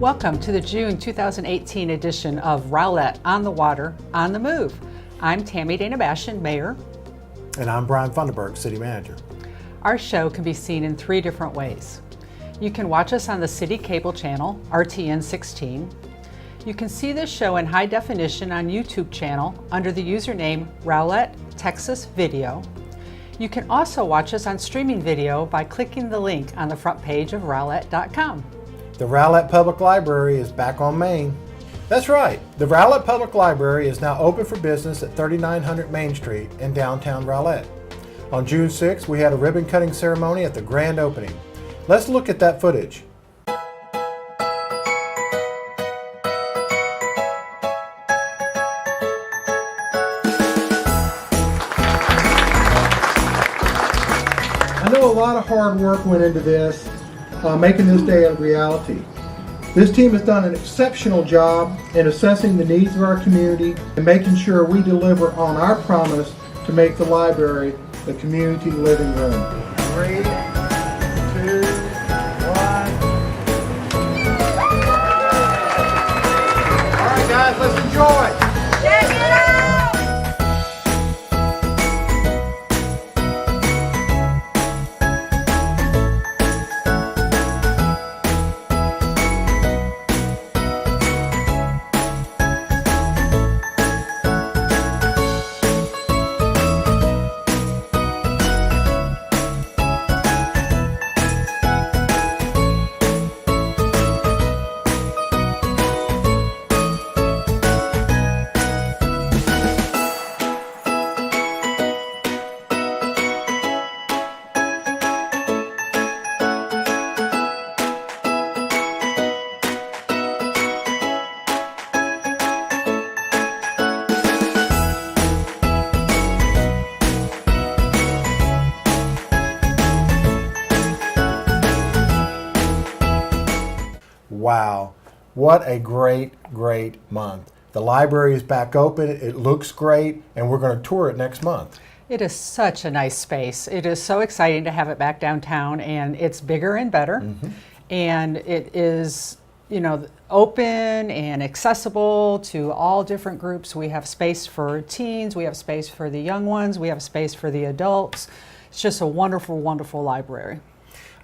Welcome to the June 2018 edition of Rowlett on the Water, on the Move. I'm Tammy Dana-Bashian, Mayor. And I'm Brian Funderburk, City Manager. Our show can be seen in 3 different ways. You can watch us on the City Cable Channel, RTN 16. You can see this show in high definition on YouTube channel under the username Rowlett Texas Video. You can also watch us on streaming video by clicking the link on the front page of rowlett.com. The Rowlett Public Library is back on Main. That's right, the Rowlett Public Library is now open for business at 3900 Main Street in downtown Rowlett. On June 6th, we had a ribbon cutting ceremony at the grand opening. Let's look at that footage. I know a lot of hard work went into this, making this day a reality. This team has done an exceptional job in assessing the needs of our community and making sure we deliver on our promise to make the library the community living room. 3, 2, 1. All right, guys, let's enjoy. Check it out! Wow, what a great month. The library is back open, it looks great, and we're going to tour it next month. It is such a nice space. It is so exciting to have it back downtown, and it's bigger and better. And it is, open and accessible to all different groups. We have space for teens, we have space for the young ones, we have space for the adults. It's just a wonderful, wonderful library.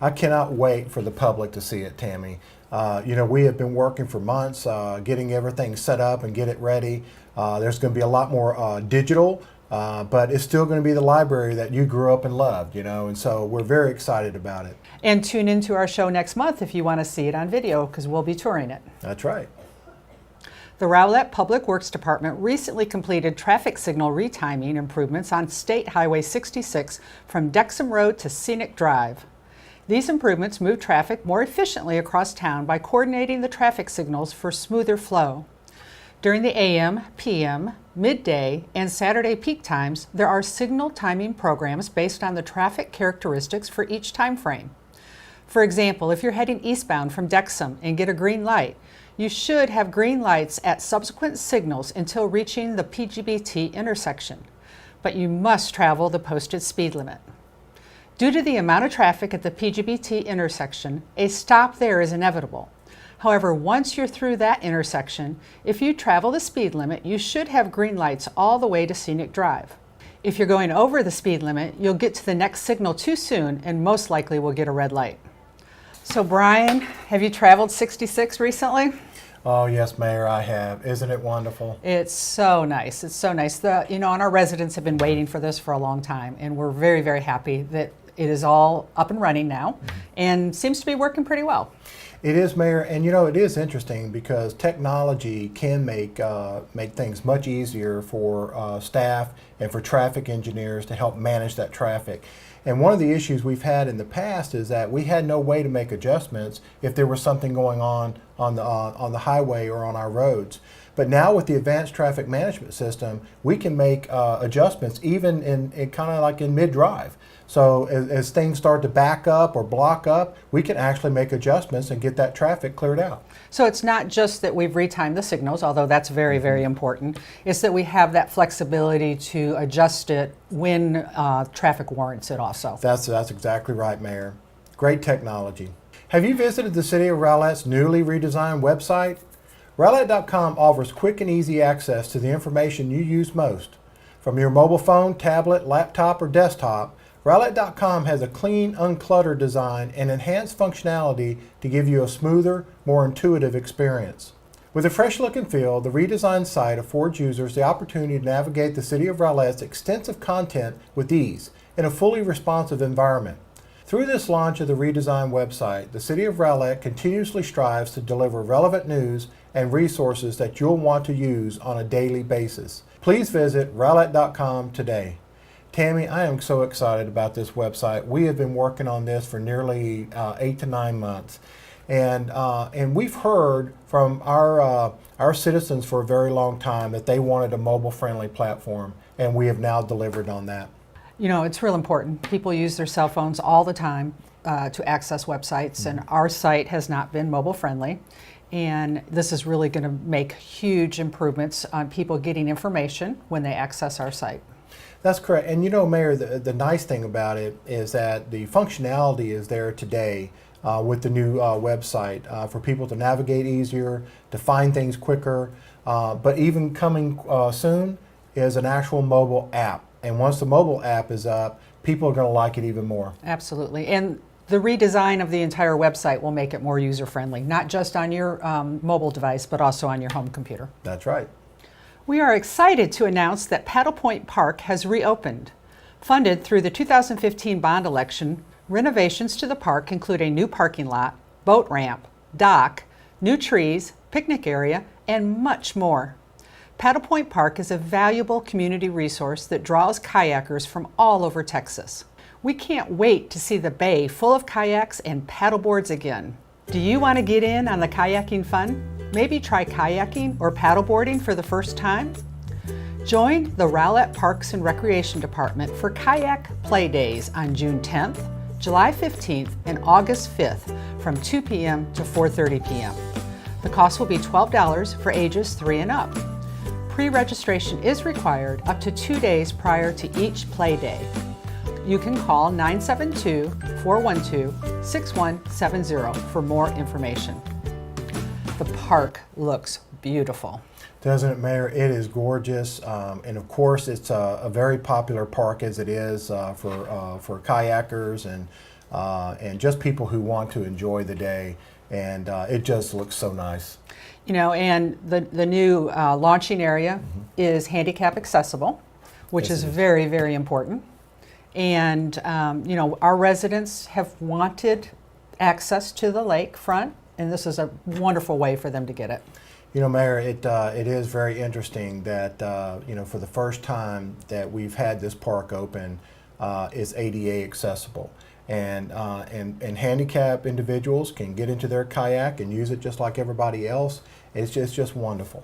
I cannot wait for the public to see it, Tammy. We have been working for months, getting everything set up and get it ready. There's going to be a lot more digital, but it's still going to be the library that you grew up and loved, and so we're very excited about it. And tune into our show next month if you want to see it on video, because we'll be touring it. That's right. The Rowlett Public Works Department recently completed traffic signal retiming improvements on State Highway 66 from Dexham Road to Scenic Drive. These improvements move traffic more efficiently across town by coordinating the traffic signals for smoother flow. During the AM, PM, midday, and Saturday peak times, there are signal timing programs based on the traffic characteristics for each time frame. For example, if you're heading eastbound from Dexham and get a green light, you should have green lights at subsequent signals until reaching the PGBT intersection, but you must travel the posted speed limit. Due to the amount of traffic at the PGBT intersection, a stop there is inevitable. However, once you're through that intersection, if you travel the speed limit, you should have green lights all the way to Scenic Drive. If you're going over the speed limit, you'll get to the next signal too soon and most likely will get a red light. So Brian, have you traveled 66 recently? Oh yes, Mayor, I have. Isn't it wonderful? It's so nice. It's so nice. And our residents have been waiting for this for a long time, and we're very, very happy that it is all up and running now and seems to be working pretty well. It is, Mayor, and it is interesting because technology can make things much easier for staff and for traffic engineers to help manage that traffic. And one of the issues we've had in the past is that we had no way to make adjustments if there was something going on the highway or on our roads. But now with the advanced traffic management system, we can make adjustments even in kind of like in mid-drive. So as things start to back up or block up, we can actually make adjustments and get that traffic cleared out. So it's not just that we've retimed the signals, although that's very, very important. It's that we have that flexibility to adjust it when traffic warrants it also. That's exactly right, Mayor. Great technology. Have you visited the City of Rowlett's newly redesigned website? Rowlett.com offers quick and easy access to the information you use most. From your mobile phone, tablet, laptop, or desktop, Rowlett.com has a clean, uncluttered design and enhanced functionality to give you a smoother, more intuitive experience. With a fresh look and feel, the redesigned site affords users the opportunity to navigate the City of Rowlett's extensive content with ease in a fully responsive environment. Through this launch of the redesigned website, the City of Rowlett continuously strives to deliver relevant news and resources that you'll want to use on a daily basis. Please visit Rowlett.com today. Tammy, I am so excited about this website. We have been working on this for nearly 8 to 9 months. And we've heard from our citizens for a very long time that they wanted a mobile-friendly platform, and we have now delivered on that. You know, it's real important. People use their cell phones all the time to access websites, and our site has not been mobile friendly. And this is really going to make huge improvements on people getting information when they access our site. That's correct. And you know, Mayor, the nice thing about it is that the functionality is there today with the new website for people to navigate easier, to find things quicker. But even coming soon is an actual mobile app. And once the mobile app is up, people are going to like it even more. Absolutely. And the redesign of the entire website will make it more user-friendly, not just on your mobile device, but also on your home computer. That's right. We are excited to announce that Paddle Point Park has reopened. Funded through the 2015 bond election, renovations to the park include a new parking lot, boat ramp, dock, new trees, picnic area, and much more. Paddle Point Park is a valuable community resource that draws kayakers from all over Texas. We can't wait to see the bay full of kayaks and paddleboards again. Do you want to get in on the kayaking fun? Maybe try kayaking or paddleboarding for the first time? Join the Rowlett Parks and Recreation Department for Kayak Play Days on June 10th, July 15th, and August 5th from 2 p.m. to 4:30 p.m. The cost will be $12 for ages 3 and up. Pre-registration is required up to 2 days prior to each play day. You can call 972-412-6170 for more information. The park looks beautiful. Doesn't it, Mayor? It is gorgeous, and of course, it's a very popular park as it is for kayakers and just people who want to enjoy the day. And it just looks so nice. You know, and the new launching area is handicap accessible, which is very, very important. And you know, our residents have wanted access to the lakefront, and this is a wonderful way for them to get it. You know, Mayor, it is very interesting that you know, for the first time that we've had this park open, is ADA accessible, and handicapped individuals can get into their kayak and use it just like everybody else. It's just wonderful.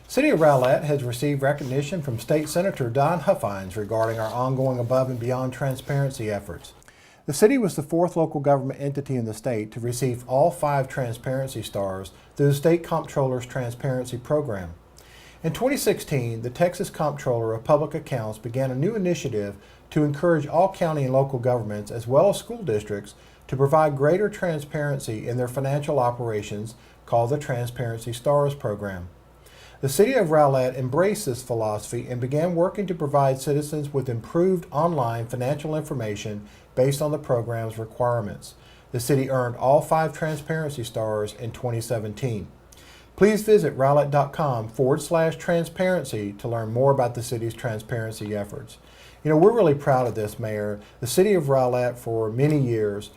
City of Rowlett has received recognition from State Senator Don Huffines regarding our ongoing above and beyond transparency efforts. The city was the 4th local government entity in the state to receive all 5 transparency stars through the State Comptroller's Transparency Program. In 2016, the Texas Comptroller of Public Accounts began a new initiative to encourage all county and local governments, as well as school districts, to provide greater transparency in their financial operations, called the Transparency Stars Program. The City of Rowlett embraced this philosophy and began working to provide citizens with improved online financial information based on the program's requirements. The city earned all 5 transparency stars in 2017. Please visit rowlett.com/transparency to learn more about the city's transparency efforts. You know, we're really proud of this, Mayor. The City of Rowlett for many years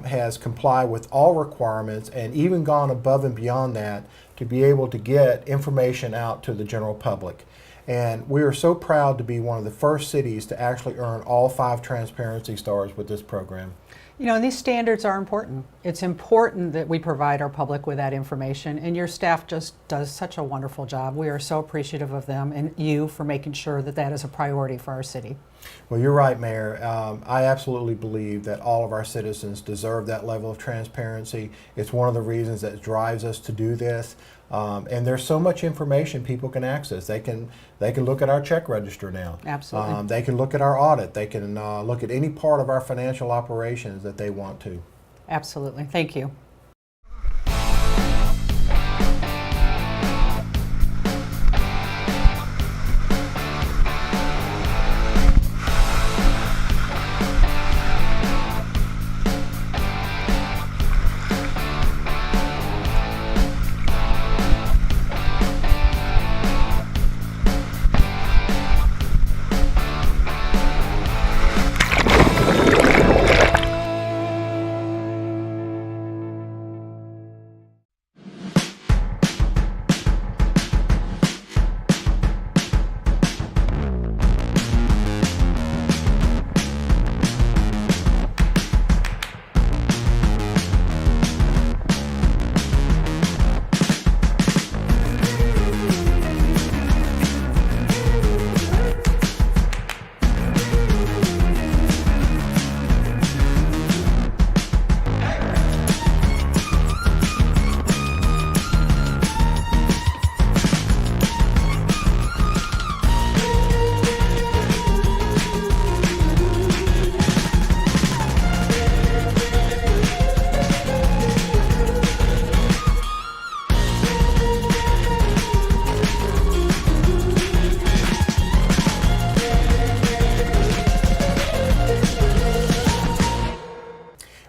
has complied with all requirements and even gone above and beyond that to be able to get information out to the general public. And we are so proud to be one of the first cities to actually earn all 5 transparency stars with this program. You know, and these standards are important. It's important that we provide our public with that information, and your staff just does such a wonderful job. We are so appreciative of them and you for making sure that that is a priority for our city. Well, you're right, Mayor. I absolutely believe that all of our citizens deserve that level of transparency. It's one of the reasons that drives us to do this. And there's so much information people can access. They can look at our check register now. Absolutely. They can look at our audit. They can look at any part of our financial operations that they want to. Absolutely. Thank you.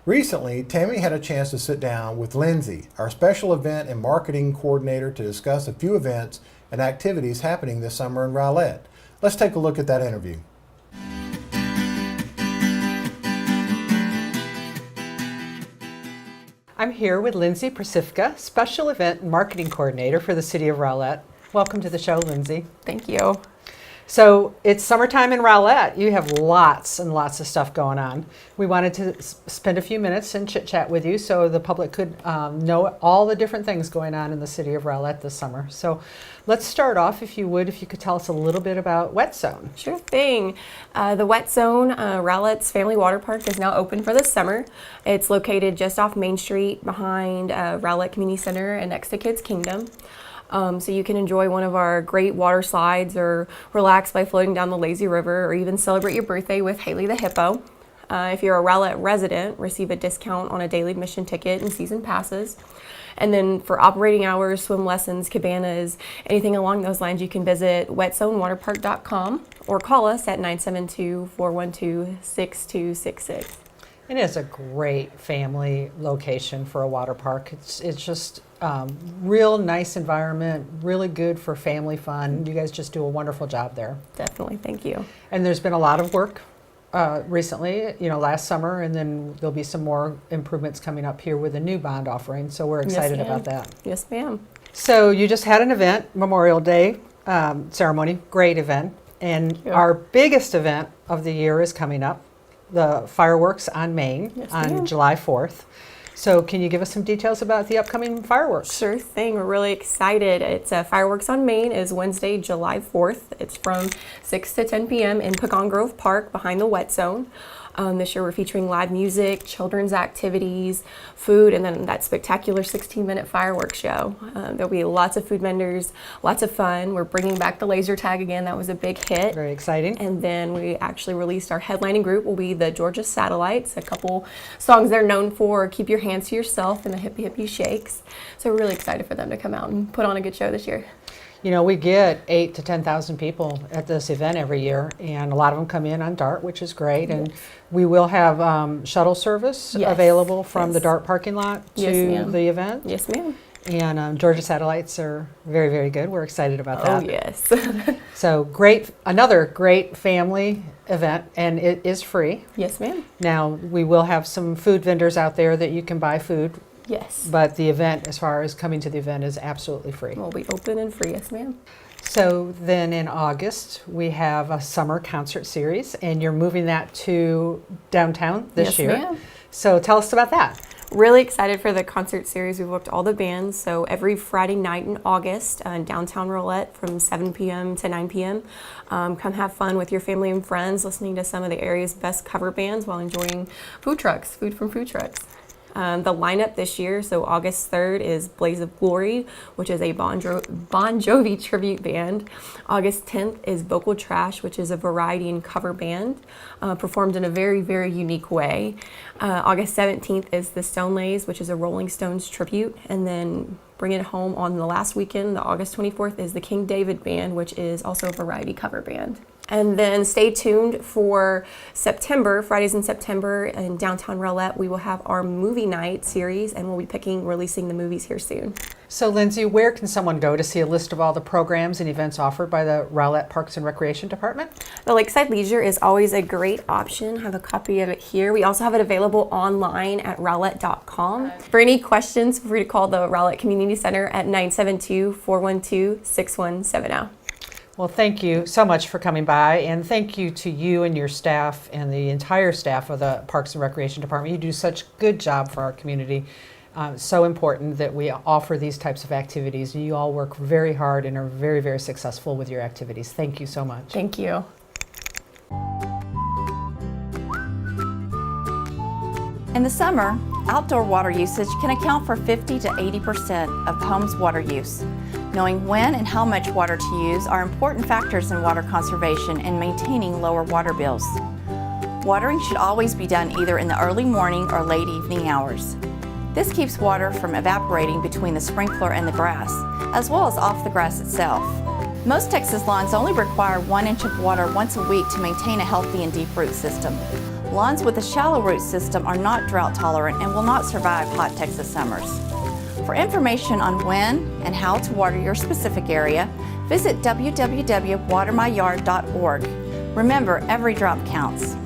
Recently, Tammy had a chance to sit down with Lindsay, our special event and marketing coordinator, to discuss a few events and activities happening this summer in Rowlett. Let's take a look at that interview. I'm here with Lindsay Prasifka, special event and marketing coordinator for the City of Rowlett. Welcome to the show, Lindsay. Thank you. So it's summertime in Rowlett. You have lots and lots of stuff going on. We wanted to spend a few minutes and chit chat with you so the public could know all the different things going on in the City of Rowlett this summer. So let's start off, if you could tell us a little bit about Wet Zone. Sure thing. The Wet Zone, Rowlett's Family Water Park, is now open for the summer. It's located just off Main Street behind Rowlett Community Center and next to Kids Kingdom. So you can enjoy one of our great water slides or relax by floating down the lazy river or even celebrate your birthday with Haley the Hippo. If you're a Rowlett resident, receive a discount on a daily admission ticket and season passes. And then for operating hours, swim lessons, cabanas, anything along those lines, you can visit wetzonewaterpark.com or call us at 972-412-6266. It is a great family location for a water park. It's just real nice environment, really good for family fun. You guys just do a wonderful job there. Definitely, thank you. And there's been a lot of work recently, last summer, and then there'll be some more improvements coming up here with a new bond offering. So we're excited about that. Yes, ma'am. So you just had an event, Memorial Day ceremony, great event. And our biggest event of the year is coming up, the fireworks on Main on July 4th. So can you give us some details about the upcoming fireworks? Sure thing. We're really excited. It's Fireworks on Main is Wednesday, July 4th. It's from 6 to 10 p.m. in Pecan Grove Park behind the Wet Zone. This year we're featuring live music, children's activities, food, and then that spectacular 16-minute fireworks show. There'll be lots of food vendors, lots of fun. We're bringing back the laser tag again. That was a big hit. Very exciting. And then we actually released our headlining group will be the Georgia Satellites, a couple songs they're known for, Keep Your Hands to Yourself and the Hippie Hippie Shakes. So we're really excited for them to come out and put on a good show this year. We get 8,000 to 10,000 people at this event every year, and a lot of them come in on DART, which is great. And we will have shuttle service available from the DART parking lot to the event. Yes, ma'am. And Georgia Satellites are very, very good. We're excited about that. Oh, yes. So another great family event, and it is free. Yes, ma'am. Now, we will have some food vendors out there that you can buy food. Yes. But the event, as far as coming to the event, is absolutely free. We'll be open and free, yes, ma'am. So then in August, we have a summer concert series, and you're moving that to downtown this year. Yes, ma'am. So tell us about that. Really excited for the concert series. We've booked all the bands. So every Friday night in August in downtown Rowlett from 7 p.m. to 9 p.m. Come have fun with your family and friends, listening to some of the area's best cover bands while enjoying food from food trucks. The lineup this year, so August 3rd is Blaze of Glory, which is a Bon Jovi tribute band. August 10th is Vocal Trash, which is a variety and cover band, performed in a very, very unique way. August 17th is the Stonelays, which is a Rolling Stones tribute. And then bring it home on the last weekend, the August 24th, is the King David Band, which is also a variety cover band. And then stay tuned for September, Fridays in September in downtown Rowlett. We will have our movie night series, and we'll be releasing the movies here soon. So Lindsay, where can someone go to see a list of all the programs and events offered by the Rowlett Parks and Recreation Department? The Lakeside Leisure is always a great option. I have a copy of it here. We also have it available online at rowlett.com. For any questions, feel free to call the Rowlett Community Center at 972-412-6170. Well, thank you so much for coming by, and thank you to you and your staff and the entire staff of the Parks and Recreation Department. You do such a good job for our community. It's so important that we offer these types of activities. You all work very hard and are very, very successful with your activities. Thank you so much. Thank you. In the summer, outdoor water usage can account for 50 to 80% of the home's water use. Knowing when and how much water to use are important factors in water conservation and maintaining lower water bills. Watering should always be done either in the early morning or late evening hours. This keeps water from evaporating between the sprinkler and the grass, as well as off the grass itself. Most Texas lawns only require 1 inch of water once a week to maintain a healthy and deep root system. Lawns with a shallow root system are not drought tolerant and will not survive hot Texas summers. For information on when and how to water your specific area, visit www.watermyyard.org. Remember, every drop counts.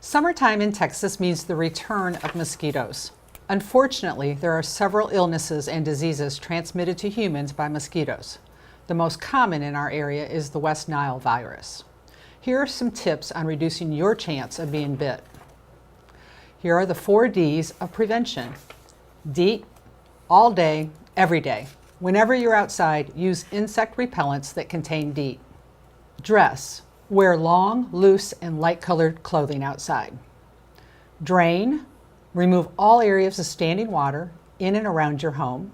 Summertime in Texas means the return of mosquitoes. Unfortunately, there are several illnesses and diseases transmitted to humans by mosquitoes. The most common in our area is the West Nile virus. Here are some tips on reducing your chance of being bit. Here are the 4 Ds of prevention. DEET, all day, every day. Whenever you're outside, use insect repellents that contain DEET. Dress. Wear long, loose, and light-colored clothing outside. Drain. Remove all areas of standing water in and around your home.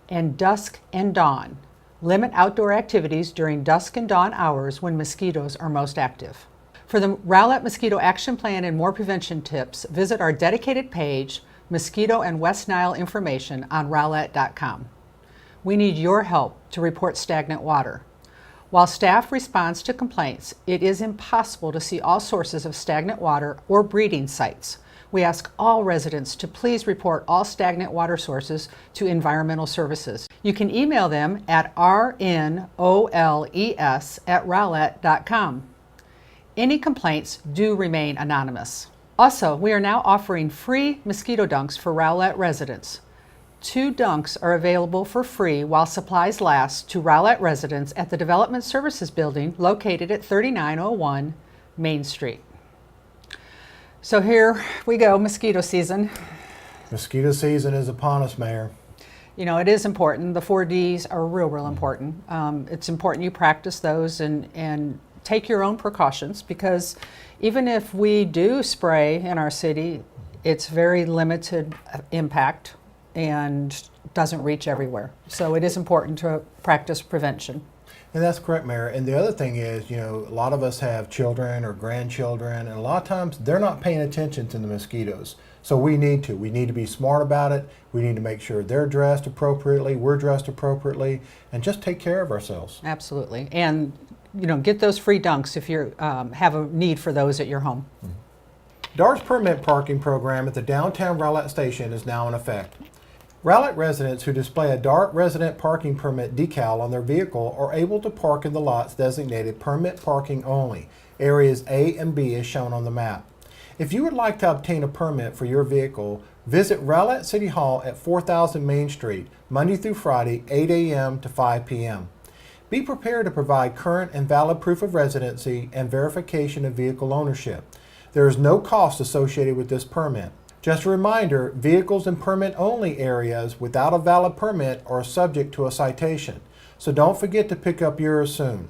And dusk and dawn. Limit outdoor activities during dusk and dawn hours when mosquitoes are most active. For the Rowlett Mosquito Action Plan and more prevention tips, visit our dedicated page, Mosquito and West Nile Information, on rowlett.com. We need your help to report stagnant water. While staff responds to complaints, it is impossible to see all sources of stagnant water or breeding sites. We ask all residents to please report all stagnant water sources to Environmental Services. You can email them at rnoles@rowlett.com. Any complaints do remain anonymous. Also, we are now offering free mosquito dunks for Rowlett residents. 2 dunks are available for free while supplies last to Rowlett residents at the Development Services Building located at 3901 Main Street. So here we go, mosquito season. Mosquito season is upon us, Mayor. You know, it is important. The 4 Ds are real important. It's important you practice those and take your own precautions, because even if we do spray in our city, it's very limited impact and doesn't reach everywhere. So it is important to practice prevention. And that's correct, Mayor. And the other thing is, you know, a lot of us have children or grandchildren, and a lot of times they're not paying attention to the mosquitoes. So we need to be smart about it. We need to make sure they're dressed appropriately, we're dressed appropriately, and just take care of ourselves. Absolutely. And, you know, get those free dunks if you have a need for those at your home. DAR's permit parking program at the downtown Rowlett station is now in effect. Rowlett residents who display a DART resident parking permit decal on their vehicle are able to park in the lots designated permit parking only, areas A and B as shown on the map. If you would like to obtain a permit for your vehicle, visit Rowlett City Hall at 4000 Main Street, Monday through Friday, 8 a.m. to 5 p.m. Be prepared to provide current and valid proof of residency and verification of vehicle ownership. There is no cost associated with this permit. Just a reminder, vehicles in permit-only areas without a valid permit are subject to a citation, so don't forget to pick up yours soon.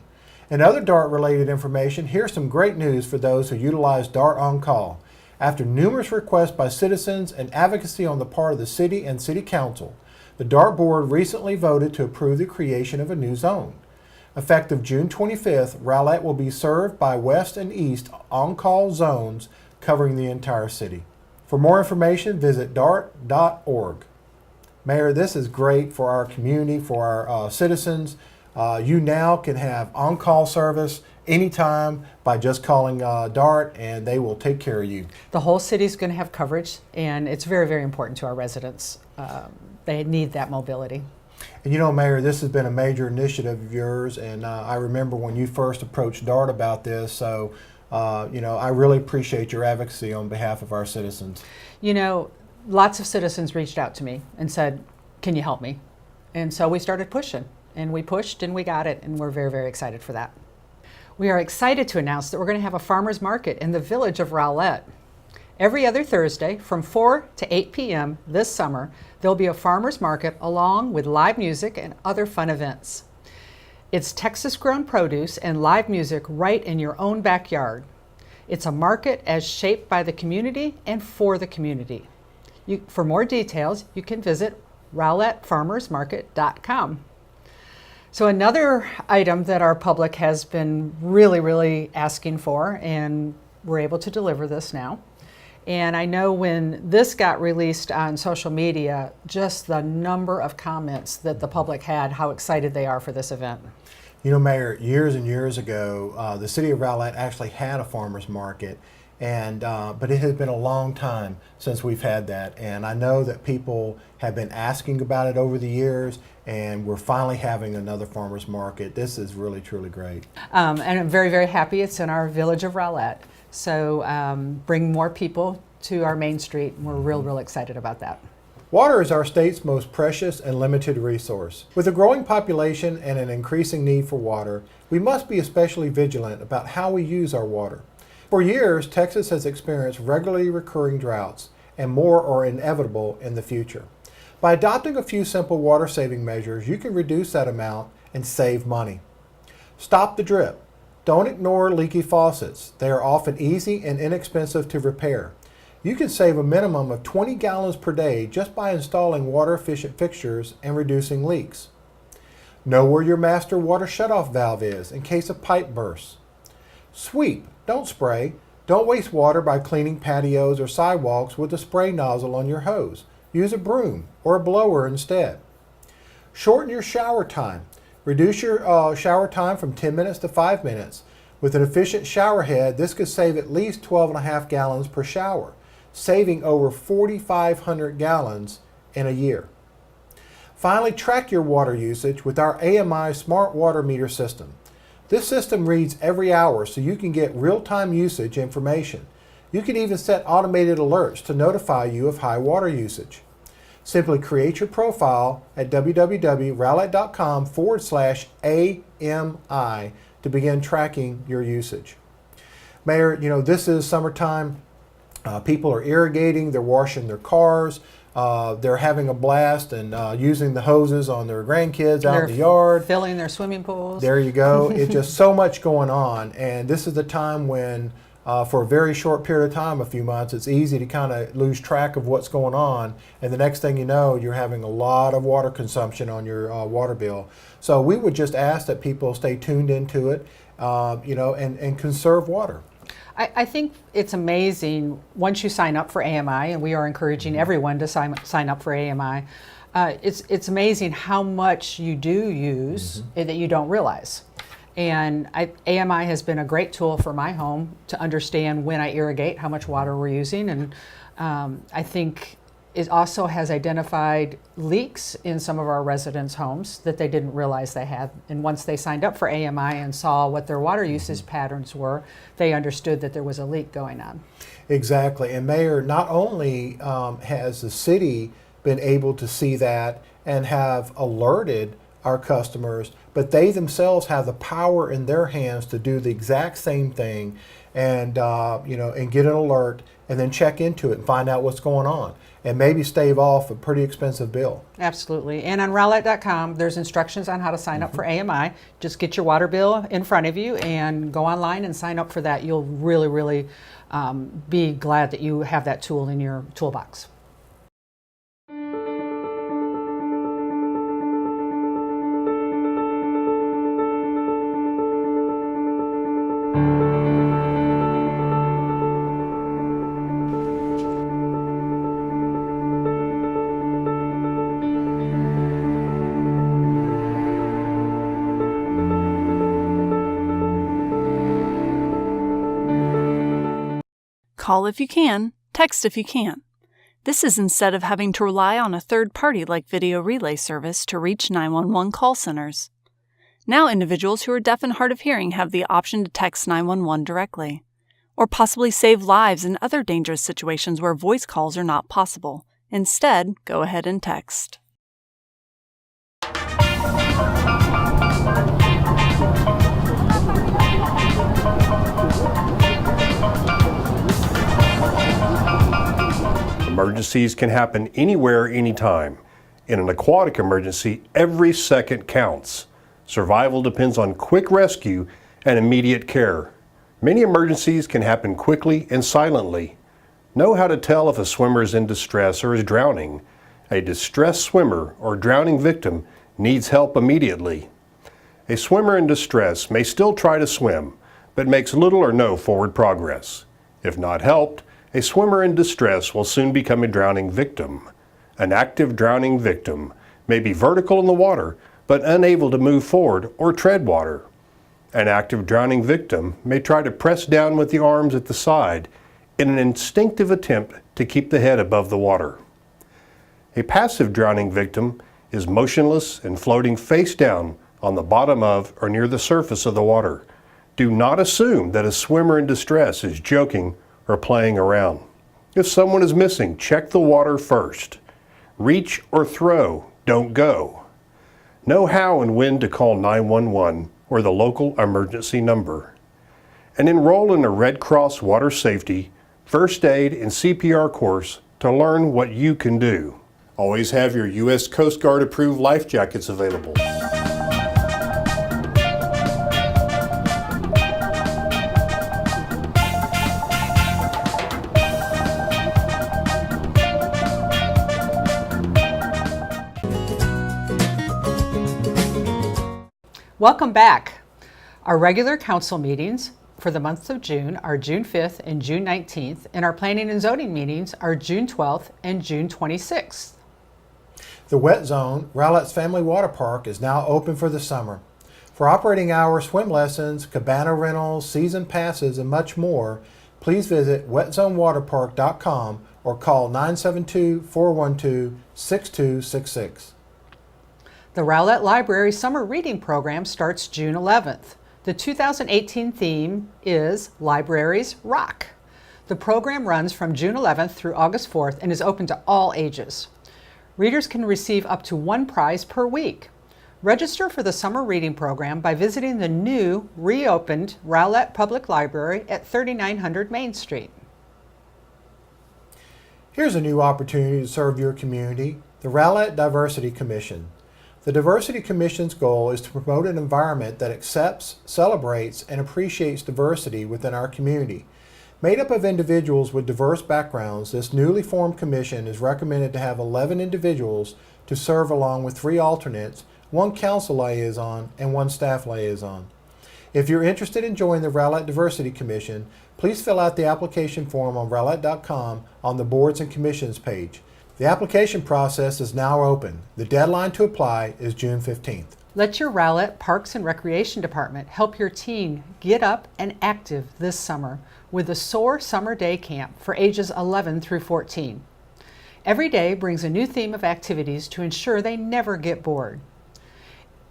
In other DART-related information, here's some great news for those who utilize DART on call. After numerous requests by citizens and advocacy on the part of the city and city council, the DART board recently voted to approve the creation of a new zone. Effective June 25th, Rowlett will be served by west and east on-call zones covering the entire city. For more information, visit dart.org. Mayor, this is great for our community, for our citizens. You now can have on-call service anytime by just calling DART, and they will take care of you. The whole city's going to have coverage, and it's very, very important to our residents. They need that mobility. And you know, Mayor, this has been a major initiative of yours, and I remember when you first approached DART about this, so you know, I really appreciate your advocacy on behalf of our citizens. You know, lots of citizens reached out to me and said, can you help me? And so we started pushing, and we pushed and we got it, and we're very, very excited for that. We are excited to announce that we're going to have a farmer's market in the Village of Rowlett. Every other Thursday from 4 to 8 p.m. this summer, there'll be a farmer's market along with live music and other fun events. It's Texas-grown produce and live music right in your own backyard. It's a market as shaped by the community and for the community. For more details, you can visit rowlettfarmersmarket.com. So another item that our public has been really asking for, and we're able to deliver this now. And I know when this got released on social media, just the number of comments that the public had, how excited they are for this event. You know, Mayor, years and years ago, the city of Rowlett actually had a farmer's market, and but it has been a long time since we've had that. And I know that people have been asking about it over the years, and we're finally having another farmer's market. This is really, truly great. And I'm very happy it's in our Village of Rowlett. So bring more people to our main street, and we're real excited about that. Water is our state's most precious and limited resource. With a growing population and an increasing need for water, we must be especially vigilant about how we use our water. For years, Texas has experienced regularly recurring droughts, and more are inevitable in the future. By adopting a few simple water-saving measures, you can reduce that amount and save money. Stop the drip. Don't ignore leaky faucets. They are often easy and inexpensive to repair. You can save a minimum of 20 gallons per day just by installing water-efficient fixtures and reducing leaks. Know where your master water shutoff valve is in case a pipe bursts. Sweep, don't spray. Don't waste water by cleaning patios or sidewalks with a spray nozzle on your hose. Use a broom or a blower instead. Shorten your shower time. Reduce your shower time from 10 minutes to 5 minutes. With an efficient shower head, this could save at least 12.5 gallons per shower, saving over 4,500 gallons in a year. Finally, track your water usage with our AMI Smart Water Meter system. This system reads every hour so you can get real-time usage information. You can even set automated alerts to notify you of high water usage. Simply create your profile at www.rowlett.com/AMI to begin tracking your usage. Mayor, you know, this is summertime. People are irrigating, they're washing their cars, they're having a blast and using the hoses on their grandkids out in the yard. Filling their swimming pools. There you go. It's just so much going on, and this is the time when for a very short period of time, a few months, it's easy to kind of lose track of what's going on, and the next thing you know, you're having a lot of water consumption on your water bill. So we would just ask that people stay tuned into it, you know, and conserve water. I think it's amazing once you sign up for AMI, and we are encouraging everyone to sign up for AMI. It's amazing how much you do use that you don't realize. And AMI has been a great tool for my home to understand when I irrigate, how much water we're using. And I think It also has identified leaks in some of our residents' homes that they didn't realize they had. And once they signed up for AMI and saw what their water usage patterns were, they understood that there was a leak going on. Exactly. And Mayor, not only has the city been able to see that and have alerted our customers, but they themselves have the power in their hands to do the exact same thing and and get an alert and then check into it and find out what's going on and maybe stave off a pretty expensive bill. Absolutely. And on Rowlett.com, there's instructions on how to sign up for AMI. Just get your water bill in front of you and go online and sign up for that. You'll really, really be glad that you have that tool in your toolbox. Call if you can, text if you can't. This is instead of having to rely on a third party like video relay service to reach 911 call centers. Now individuals who are deaf and hard of hearing have the option to text 911 directly, or possibly save lives in other dangerous situations where voice calls are not possible. Instead, go ahead and text. Emergencies can happen anywhere, anytime. In an aquatic emergency, every second counts. Survival depends on quick rescue and immediate care. Many emergencies can happen quickly and silently. Know how to tell if a swimmer is in distress or is drowning. A distressed swimmer or drowning victim needs help immediately. A swimmer in distress may still try to swim, but makes little or no forward progress. If not helped, a swimmer in distress will soon become a drowning victim. An active drowning victim may be vertical in the water, but unable to move forward or tread water. An active drowning victim may try to press down with the arms at the side in an instinctive attempt to keep the head above the water. A passive drowning victim is motionless and floating face down on the bottom of or near the surface of the water. Do not assume that a swimmer in distress is joking or playing around. If someone is missing, check the water first. Reach or throw, don't go. Know how and when to call 911 or the local emergency number. And enroll in a Red Cross Water Safety, First Aid, and CPR course to learn what you can do. Always have your U.S. Coast Guard approved life jackets available. Welcome back. Our regular council meetings for the month of June are June 5th and June 19th, and our planning and zoning meetings are June 12th and June 26th. The wet zone, Rowlett's Family Water Park, is now open for the summer. For operating hours, swim lessons, cabana rentals, season passes, and much more, please visit wetzonewaterpark.com or call 972-412-6266. The Rowlett Library Summer Reading Program starts June 11th. The 2018 theme is Libraries Rock. The program runs from June 11th through August 4th and is open to all ages. Readers can receive up to one prize per week. Register for the summer reading program by visiting the new, reopened Rowlett Public Library at 3900 Main Street. Here's a new opportunity to serve your community, the Rowlett Diversity Commission. The Diversity Commission's goal is to promote an environment that accepts, celebrates, and appreciates diversity within our community. Made up of individuals with diverse backgrounds, this newly formed commission is recommended to have 11 individuals to serve along with 3 alternates, 1 council liaison, and 1 staff liaison. If you're interested in joining the Rowlett Diversity Commission, please fill out the application form on Rowlett.com on the Boards and Commissions page. The application process is now open. The deadline to apply is June 15th. Let your Rowlett Parks and Recreation Department help your teen get up and active this summer with the SOAR Summer Day Camp for ages 11 through 14. Every day brings a new theme of activities to ensure they never get bored.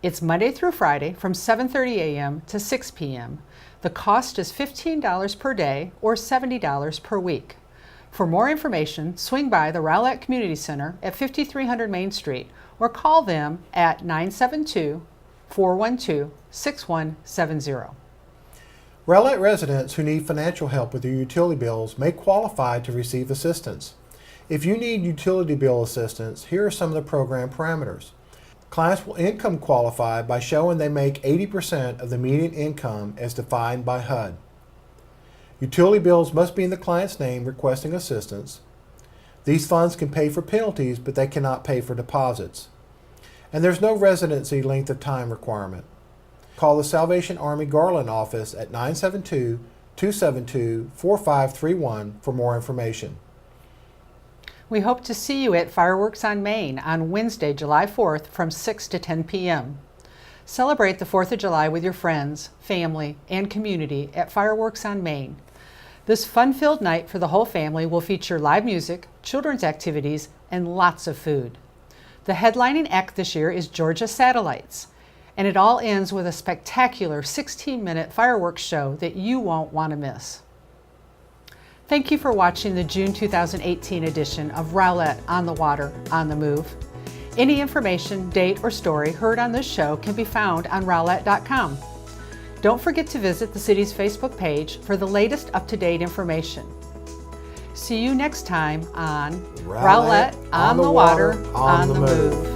It's Monday through Friday from 7:30 a.m. to 6 p.m. The cost is $15 per day or $70 per week. For more information, swing by the Rowlett Community Center at 5300 Main Street or call them at 972-412-6170. Rowlett residents who need financial help with their utility bills may qualify to receive assistance. If you need utility bill assistance, here are some of the program parameters. Clients will income qualify by showing they make 80% of the median income as defined by HUD. Utility bills must be in the client's name requesting assistance. These funds can pay for penalties, but they cannot pay for deposits. And there's no residency length of time requirement. Call the Salvation Army Garland office at 972-272-4531 for more information. We hope to see you at Fireworks on Main on Wednesday, July 4th from 6 to 10 p.m. Celebrate the 4th of July with your friends, family, and community at Fireworks on Main. This fun-filled night for the whole family will feature live music, children's activities, and lots of food. The headlining act this year is Georgia Satellites, and it all ends with a spectacular 16-minute fireworks show that you won't want to miss. Thank you for watching the June 2018 edition of Rowlett on the Water, on the Move. Any information, date, or story heard on this show can be found on rowlett.com. Don't forget to visit the city's Facebook page for the latest up-to-date information. See you next time on Rowlett on the Water, on the Move.